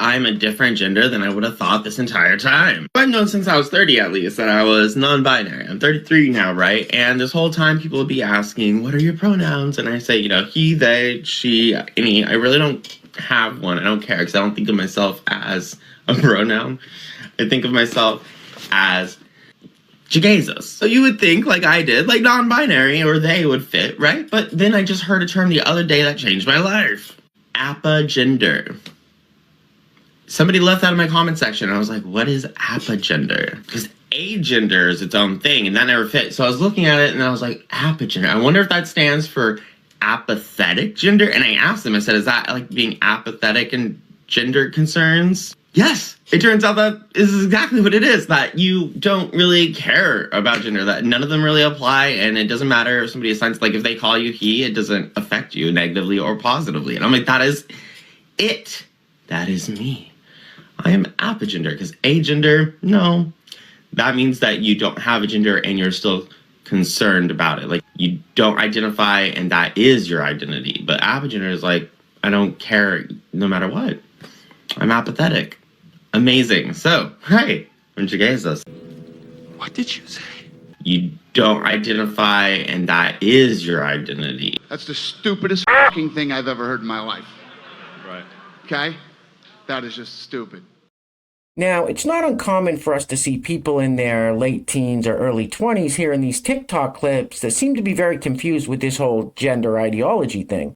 I'm a different gender than I would have thought this entire time. I've known since I was 30 at least that I was non-binary. I'm 33 now, right? And this whole time people would be asking, what are your pronouns? And I say, he, they, she, any. I really don't have one. I don't care because I don't think of myself as a pronoun. I think of myself as Jesus. So you would think, like I did, like non-binary or they would fit, right? But then I just heard a term the other day that changed my life. Apagender. Somebody left that in my comment section. And I was like, what is apagender? Because agender is its own thing and that never fit. So I was looking at it and I was like, apagender. I wonder if that stands for apathetic gender. And I asked them, I said, is that like being apathetic in gender concerns? Yes, it turns out that is exactly what it is, that you don't really care about gender, that none of them really apply, and it doesn't matter if somebody assigns, like if they call you he, it doesn't affect you negatively or positively. And I'm like, that is it. That is me. I am apagender, because agender, no. That means that you don't have a gender and you're still concerned about it. Like you don't identify and that is your identity. But apagender is like, I don't care no matter what. I'm apathetic. Amazing. So, hey, I'm Jesus. What did you say? You don't identify, and that is your identity. That's the stupidest fucking thing I've ever heard in my life. Right. Okay? That is just stupid. Now, it's not uncommon for us to see people in their late teens or early 20s here in these TikTok clips that seem to be very confused with this whole gender ideology thing.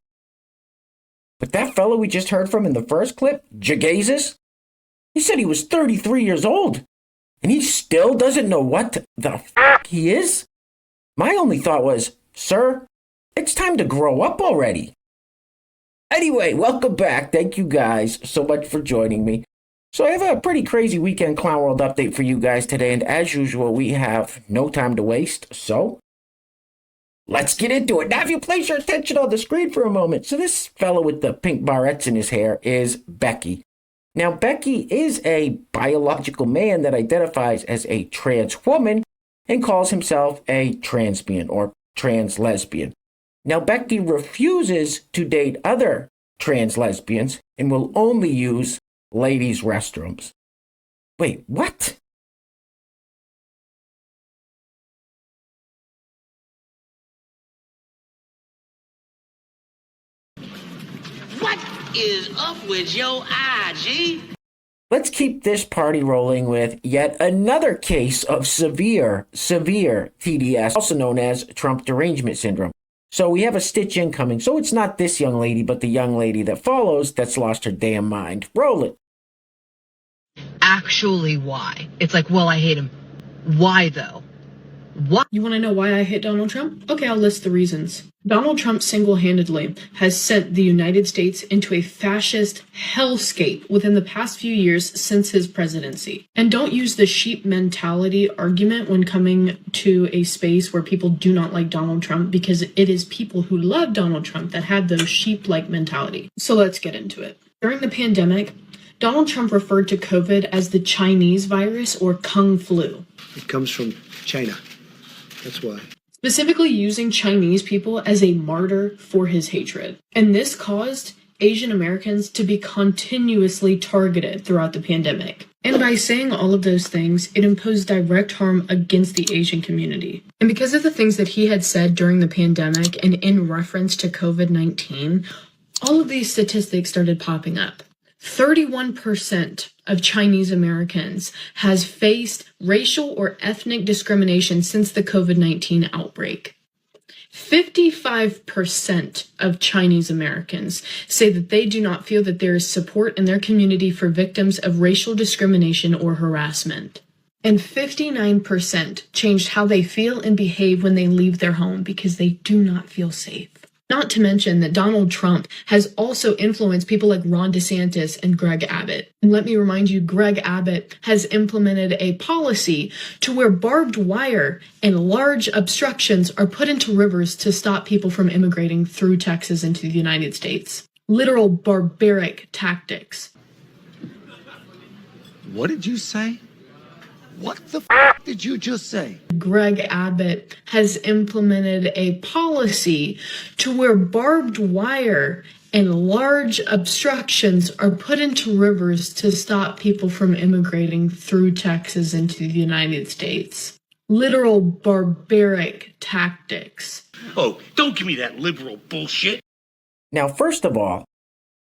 But that fellow we just heard from in the first clip, Jesus, he said he was 33 years old, and he still doesn't know what the fuck he is? My only thought was, sir, it's time to grow up already. Anyway, welcome back. Thank you guys so much for joining me. So I have a pretty crazy weekend Clown World update for you guys today, and as usual, we have no time to waste, so let's get into it. Now, if you place your attention on the screen for a moment, so this fellow with the pink barrettes in his hair is Becky. Now, Becky is a biological man that identifies as a trans woman and calls himself a transbian or trans lesbian. Now, Becky refuses to date other trans lesbians and will only use ladies' restrooms. Wait, what? What is up with your IG? Let's keep this party rolling with yet another case of severe TDS, also known as Trump derangement syndrome. So we have a stitch incoming. So it's not this young lady, but the young lady that follows that's lost her damn mind. Roll it. Actually, why? It's like, well, I hate him. Why, though? What? You want to know why I hate Donald Trump? Okay, I'll list the reasons. Donald Trump single-handedly has sent the United States into a fascist hellscape within the past few years since his presidency. And don't use the sheep mentality argument when coming to a space where people do not like Donald Trump, because it is people who love Donald Trump that had those sheep-like mentality. So let's get into it. During the pandemic, Donald Trump referred to COVID as the Chinese virus or Kung flu. It comes from China. That's why. Specifically using Chinese people as a martyr for his hatred. And this caused Asian Americans to be continuously targeted throughout the pandemic. And by saying all of those things, it imposed direct harm against the Asian community. And because of the things that he had said during the pandemic and in reference to COVID-19, all of these statistics started popping up. 31% of Chinese Americans has faced racial or ethnic discrimination since the COVID-19 outbreak. 55% of Chinese Americans say that they do not feel that there is support in their community for victims of racial discrimination or harassment. And 59% changed how they feel and behave when they leave their home because they do not feel safe. Not to mention that Donald Trump has also influenced people like Ron DeSantis and Greg Abbott. And let me remind you, Greg Abbott has implemented a policy to where barbed wire and large obstructions are put into rivers to stop people from immigrating through Texas into the United States. Literal barbaric tactics. What did you say? What the f did you just say? Greg Abbott has implemented a policy to where barbed wire and large obstructions are put into rivers to stop people from immigrating through Texas into the United States. Literal barbaric tactics. Oh, don't give me that liberal bullshit. Now, first of all,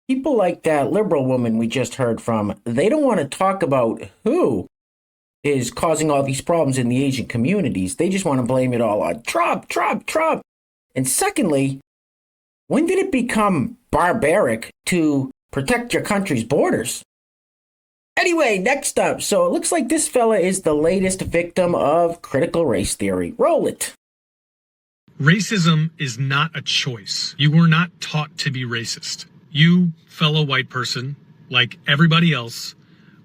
people like that liberal woman we just heard from, they don't want to talk about who is causing all these problems in the Asian communities. They just want to blame it all on Trump. And secondly, when did it become barbaric to protect your country's borders? Anyway, next up. So it looks like this fella is the latest victim of critical race theory. Roll it. Racism is not a choice. You were not taught to be racist. You, fellow white person, like everybody else,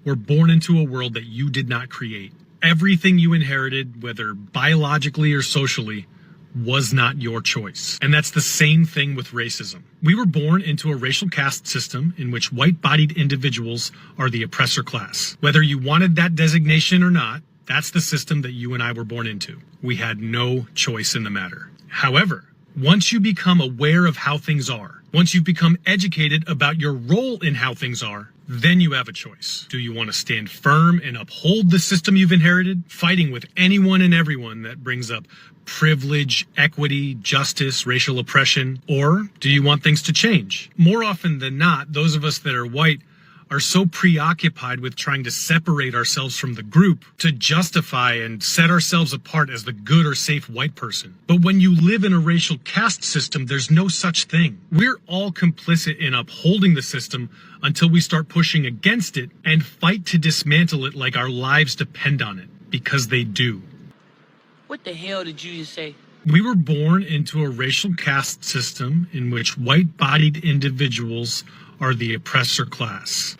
were born into a world that you did not create. Everything you inherited, whether biologically or socially, was not your choice. And that's the same thing with racism. We were born into a racial caste system in which white-bodied individuals are the oppressor class. Whether you wanted that designation or not, that's the system that you and I were born into. We had no choice in the matter. However, once you become aware of how things are, once you've become educated about your role in how things are, then you have a choice. Do you want to stand firm and uphold the system you've inherited, fighting with anyone and everyone that brings up privilege, equity, justice, racial oppression? Or do you want things to change? More often than not, those of us that are white are so preoccupied with trying to separate ourselves from the group to justify and set ourselves apart as the good or safe white person. But when you live in a racial caste system, there's no such thing. We're all complicit in upholding the system until we start pushing against it and fight to dismantle it like our lives depend on it, because they do. What the hell did you just say? We were born into a racial caste system in which white-bodied individuals are the oppressor class.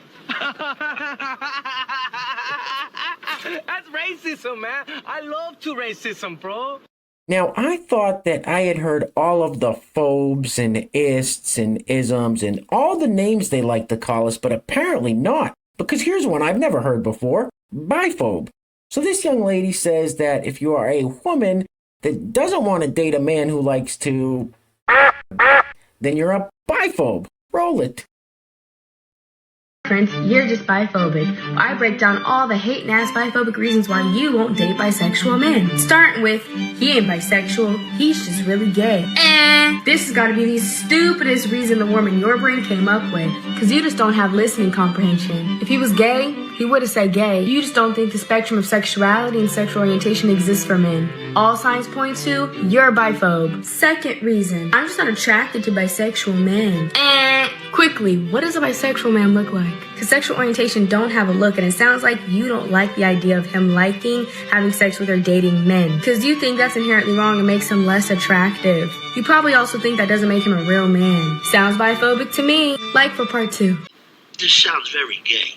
That's racism, man. I love to racism, bro. Now, I thought that I had heard all of the phobes and ists and isms and all the names they like to call us, but apparently not. Because here's one I've never heard before, biphobe. So this young lady says that if you are a woman that doesn't want to date a man who likes to, then you're a biphobe. Roll it. You're just biphobic. I break down all the hate and ass biphobic reasons why you won't date bisexual men. Starting with, he ain't bisexual, he's just really gay. This has got to be the stupidest reason the worm in your brain came up with. Because you just don't have listening comprehension. If he was gay, he would have said gay. You just don't think the spectrum of sexuality and sexual orientation exists for men. All signs point to, you're a biphobe. Second reason, I'm just not attracted to bisexual men. Quickly, what does a bisexual man look like? Because sexual orientation don't have a look, and it sounds like you don't like the idea of him liking having sex with or dating men. Because you think that's inherently wrong and makes him less attractive. You probably also think that doesn't make him a real man. Sounds biphobic to me. Like for part 2. This sounds very gay.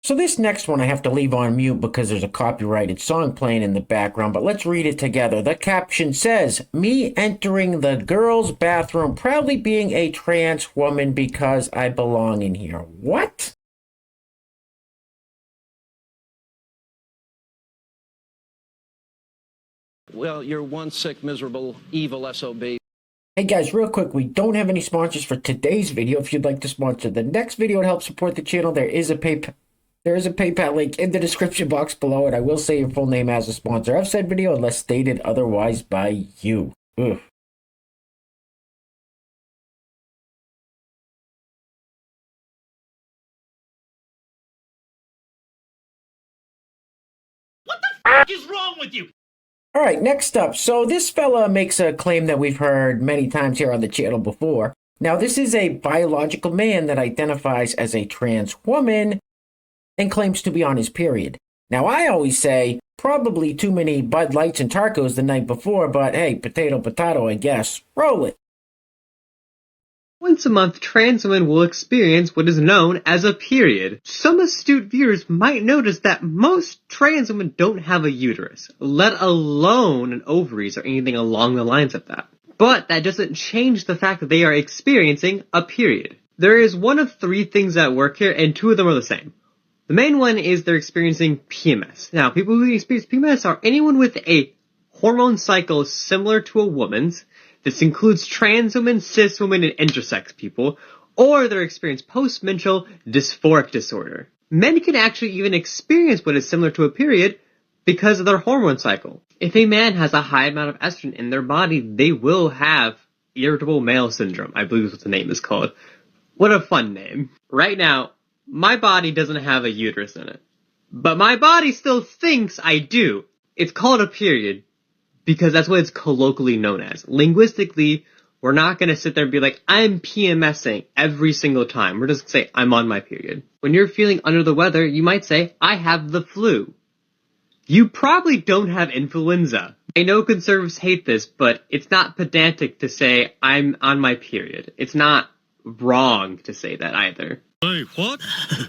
So this next one I have to leave on mute because there's a copyrighted song playing in the background, but let's read it together. The caption says, "Me entering the girls' bathroom, proudly being a trans woman because I belong in here." What? Well, you're one sick, miserable, evil SOB. Hey guys, real quick, we don't have any sponsors for today's video. If you'd like to sponsor the next video and help support the channel, there is a PayPal link in the description box below, and I will say your full name as a sponsor of said video unless stated otherwise by you. Ugh. What the f*** is wrong with you? All right, next up. So this fella makes a claim that we've heard many times here on the channel before. Now, this is a biological man that identifies as a trans woman and claims to be on his period. Now, I always say probably too many Bud Lights and Tarcos the night before, but hey, potato, potato, I guess. Roll it. Once a month, trans women will experience what is known as a period. Some astute viewers might notice that most trans women don't have a uterus, let alone an ovaries or anything along the lines of that. But that doesn't change the fact that they are experiencing a period. There is one of three things at work here, and two of them are the same. The main one is they're experiencing PMS. Now, people who experience PMS are anyone with a hormone cycle similar to a woman's. This includes trans women, cis women, and intersex people, or they're experiencing postmenstrual dysphoric disorder. Men can actually even experience what is similar to a period because of their hormone cycle. If a man has a high amount of estrogen in their body, they will have irritable male syndrome, I believe is what the name is called. What a fun name. Right now, my body doesn't have a uterus in it. But my body still thinks I do. It's called a period because that's what it's colloquially known as. Linguistically, we're not going to sit there and be like, I'm PMSing every single time. We're just going to say, I'm on my period. When you're feeling under the weather, you might say, I have the flu. You probably don't have influenza. I know conservatives hate this, but it's not pedantic to say, I'm on my period. It's not wrong to say that either. Hey, what?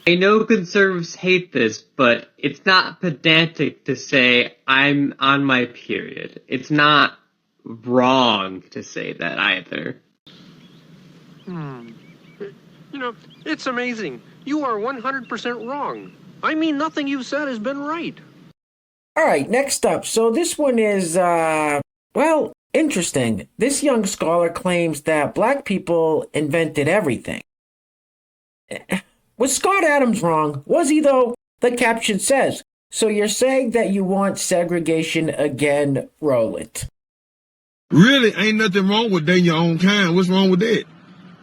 I know conservatives hate this, but it's not pedantic to say, I'm on my period. It's not wrong to say that either. You know, it's amazing. You are 100% wrong. I mean, nothing you've said has been right. Alright, next up. So this one is, well, interesting. This young scholar claims that black people invented everything. Was Scott Adams wrong? Was he, though? The caption says. So you're saying that you want segregation again, roll it. Really, ain't nothing wrong with dating your own kind. What's wrong with that?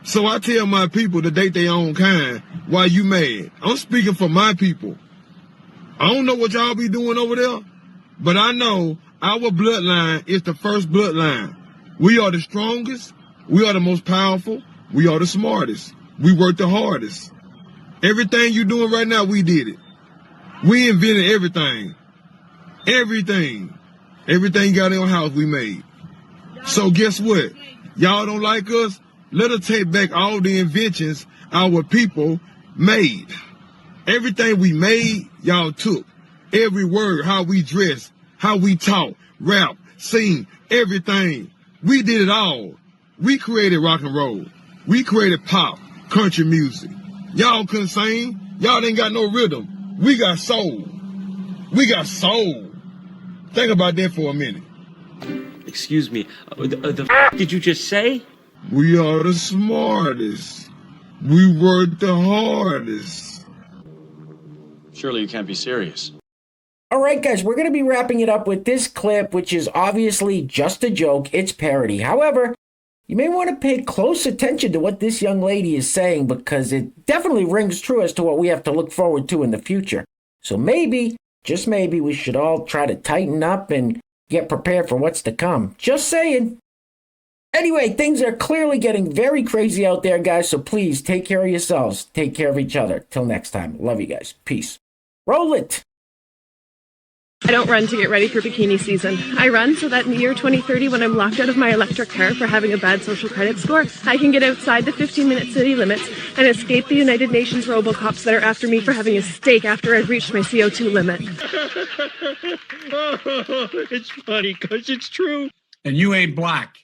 So I tell my people to date their own kind. Why you mad? I'm speaking for my people. I don't know what y'all be doing over there, but I know our bloodline is the first bloodline. We are the strongest. We are the most powerful. We are the smartest. We work the hardest. Everything you doing right now, we did it. We invented everything. Everything. Everything you got in your house, we made. So guess what? Y'all don't like us? Let us take back all the inventions our people made. Everything we made, y'all took. Every word, how we dress, how we talk, rap, sing, everything. We did it all. We created rock and roll. We created pop, country music. Y'all couldn't sing. Y'all ain't got no rhythm. We got soul. We got soul. Think about that for a minute. Excuse me, the f did you just say? We are the smartest. We work the hardest. Surely you can't be serious. Alright guys, we're going to be wrapping it up with this clip, which is obviously just a joke. It's parody. However, you may want to pay close attention to what this young lady is saying because it definitely rings true as to what we have to look forward to in the future. So maybe, just maybe, we should all try to tighten up and get prepared for what's to come. Just saying. Anyway, things are clearly getting very crazy out there, guys, so please take care of yourselves. Take care of each other. Till next time. Love you guys. Peace. Roll it! I don't run to get ready for bikini season. I run so that in the year 2030, when I'm locked out of my electric car for having a bad social credit score, I can get outside the 15-minute city limits and escape the United Nations robocops that are after me for having a steak after I've reached my CO2 limit. It's funny because it's true. And you ain't black.